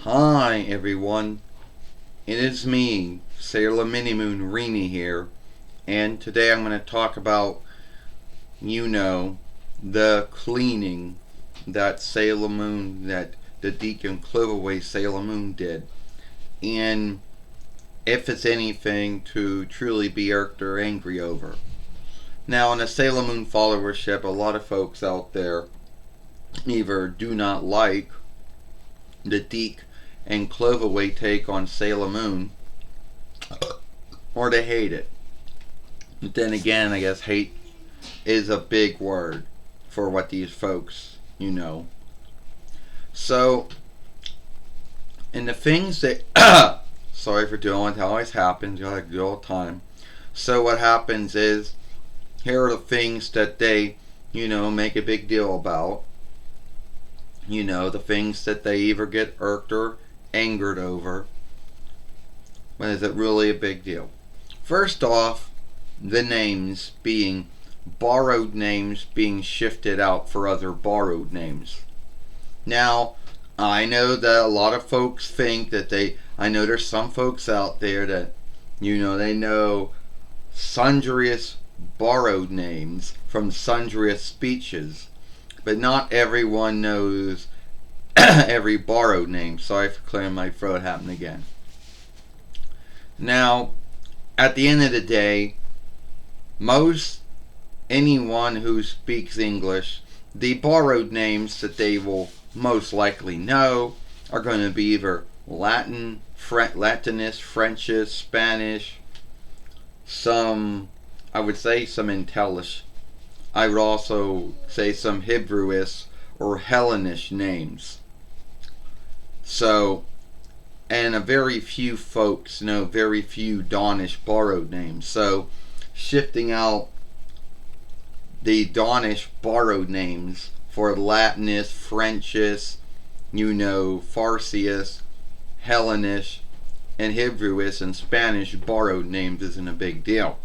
Hi everyone, it is me, Sailor Minimoon Rini here, and today I'm going to talk about, the cleaning that Sailor Moon, that the Dic And Cloverway Sailor Moon did, and if it's anything to truly be irked or angry over. Now, in the Sailor Moon followership, a lot of folks out there either do not like the Dic And Cloverway take on Sailor Moon, or they hate it. But then again, I guess hate is a big word for what these folks. So, and the things that, sorry for doing it, always happens, you gotta do all the time. So what happens is, here are the things that they, make a big deal about. The things that they either get irked or angered over. But is it really a big deal? First off, the names being borrowed names being shifted out for other borrowed names. Now, I know that a lot of folks think that I know there's some folks out there that, they know sundriest borrowed names from sundriest speeches, but not everyone knows every borrowed name. Sorry for clearing my throat, happened again. Now, at the end of the day, most anyone who speaks English, the borrowed names that they will most likely know are going to be either Latin, Latinist, Frenchish, Spanish, I would say some Intellish. I would also say some Hebrewish or Hellenish names. So, and a very few folks know very few Danish borrowed names. So, shifting out the Danish borrowed names for Latinist, Frenchish, Farsiest, Hellenish, and Hebrewish and Spanish borrowed names isn't a big deal.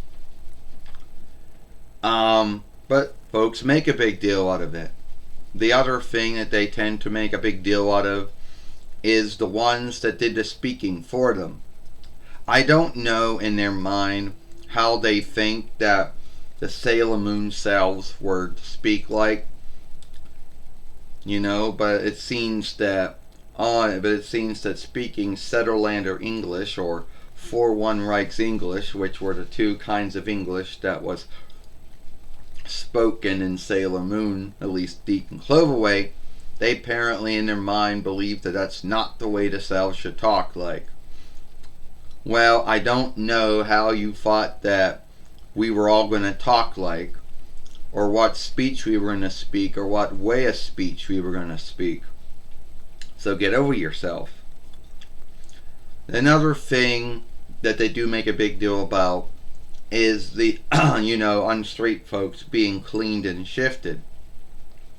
But folks make a big deal out of it. The other thing that they tend to make a big deal out of is the ones that did the speaking for them. I don't know in their mind how they think that the Sailor Moon selves were to speak like, but it seems that speaking Sutherlander English or 4-1 Reichs English, which were the two kinds of English that was spoken in Sailor Moon, at least Dic And Cloverway, they apparently in their mind believe that that's not the way the selves should talk like. Well, I don't know how you thought that we were all going to talk like, or what speech we were going to speak, or what way of speech we were going to speak. So get over yourself. Another thing that they do make a big deal about is the, unstraight folks being cleaned and shifted.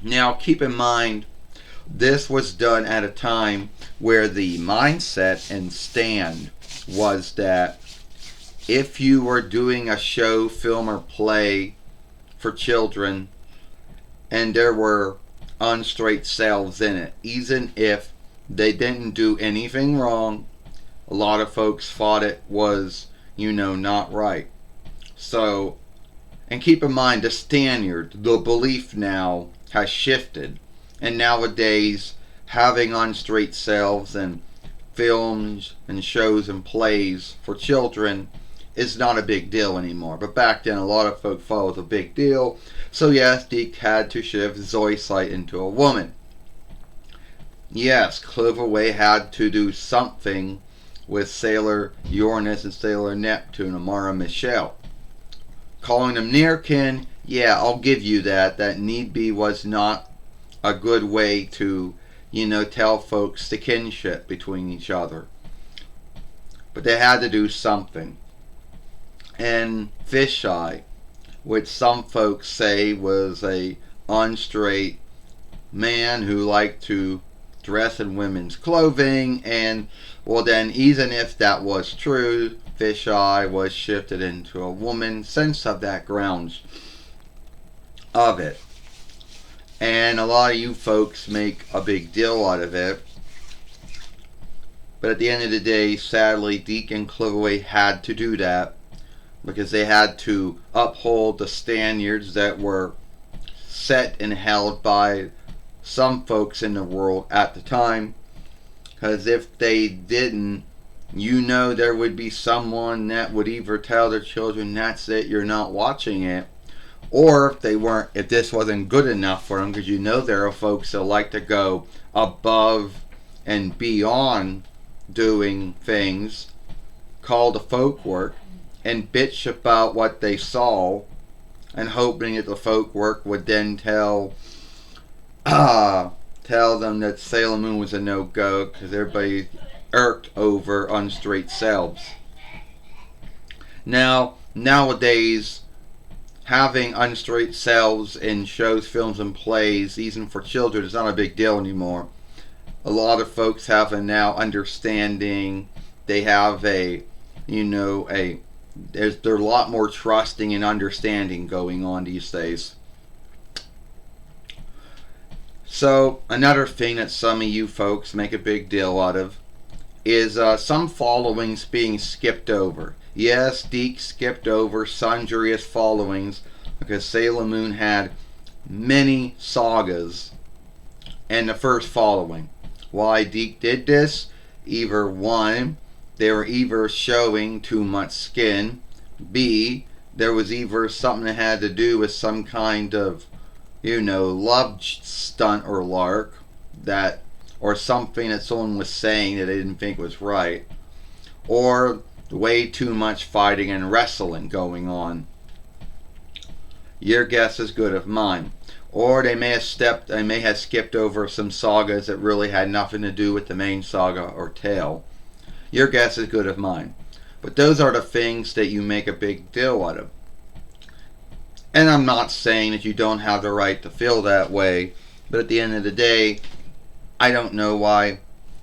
Now, keep in mind, this was done at a time where the mindset and stand was that if you were doing a show, film, or play for children and there were unstraight selves in it, even if they didn't do anything wrong, a lot of folks thought it was, not right. So, and keep in mind, the standard, the belief now has shifted. And nowadays, having unstraight selves and films and shows and plays for children is not a big deal anymore. But back then, a lot of folk thought it was a big deal. So yes, Dic had to shift Zoisite into a woman. Yes, Cloverway had to do something with Sailor Uranus and Sailor Neptune, Amara Michelle. Calling them near kin, yeah, I'll give you that. That need be was not a good way to, tell folks the kinship between each other. But they had to do something. And Fisheye, which some folks say was a unstraight man who liked to dress in women's clothing, and well then, even if that was true, Fisheye was shifted into a woman since of that grounds of it. And a lot of you folks make a big deal out of it. But at the end of the day, sadly, Dic And Cloverway had to do that because they had to uphold the standards that were set and held by some folks in the world at the time. Because if they didn't, you know there would be someone that would either tell their children, that's it, you're not watching it. Or if this wasn't good enough for them, because you know there are folks that like to go above and beyond doing things called the folk work and bitch about what they saw and hoping that the folk work would then tell them that Sailor Moon was a no-go because everybody irked over unstraight selves. Now, nowadays, having unstraight selves in shows, films, and plays, even for children, is not a big deal anymore. A lot of folks have a now understanding. They have they're a lot more trusting and understanding going on these days. So another thing that some of you folks make a big deal out of is some followings being skipped over. Yes, Dic skipped over sundry followings because Sailor Moon had many sagas in the first following. Why Dic did this? Either one, they were either showing too much skin. B, there was either something that had to do with some kind of, love stunt or lark or something that someone was saying that they didn't think was right. Or way too much fighting and wrestling going on. Your guess is good as mine. Or they may have skipped over some sagas that really had nothing to do with the main saga or tale. Your guess is good as mine. But those are the things that you make a big deal out of. And I'm not saying that you don't have the right to feel that way, but at the end of the day, I don't know why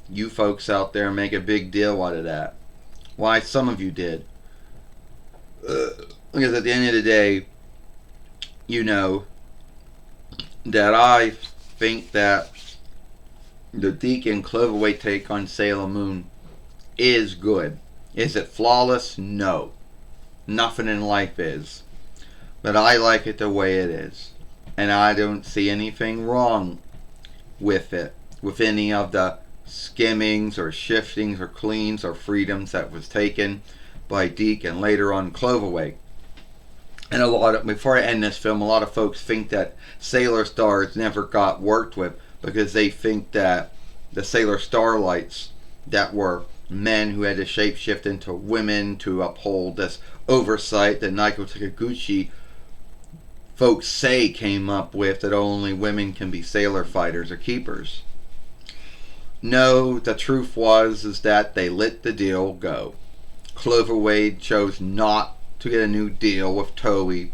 you folks out there make a big deal out of that. Why some of you did. Because at the end of the day, you know that I think that the Dic And Cloverway take on Sailor Moon is good. Is it flawless? No. Nothing in life is. But I like it the way it is. And I don't see anything wrong with it. With any of the skimmings or shiftings or cleans or freedoms that was taken by Dic and later on Cloverway. And before I end this film, a lot of folks think that Sailor Stars never got worked with because they think that the Sailor Starlights that were men who had to shapeshift into women to uphold this oversight that Naiko Takiguchi folks say came up with, that only women can be sailor fighters or keepers. No, the truth is that they let the deal go. Cloverway chose not to get a new deal with Toei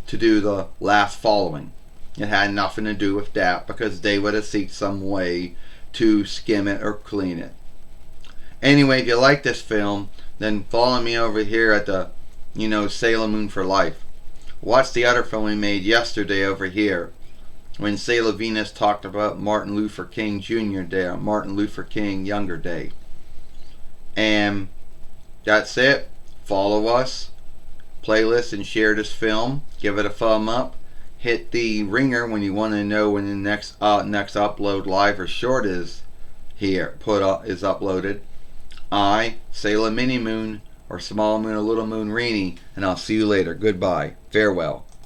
to do the last following. It had nothing to do with that because they would have seeked some way to skim it or clean it. Anyway, if you like this film, then follow me over here at the, Sailor Moon for Life. Watch the other film we made yesterday over here when Sailor Venus talked about Martin Luther King Jr. Day, Martin Luther King Younger Day. And that's it. Follow us, playlist, and share this film. Give it a thumb up. Hit the ringer when you want to know when the next upload, live or short, is uploaded. I, Sailor Mini Moon, or Small Moon or Little Moon Reenie, and I'll see you later. Goodbye. Farewell.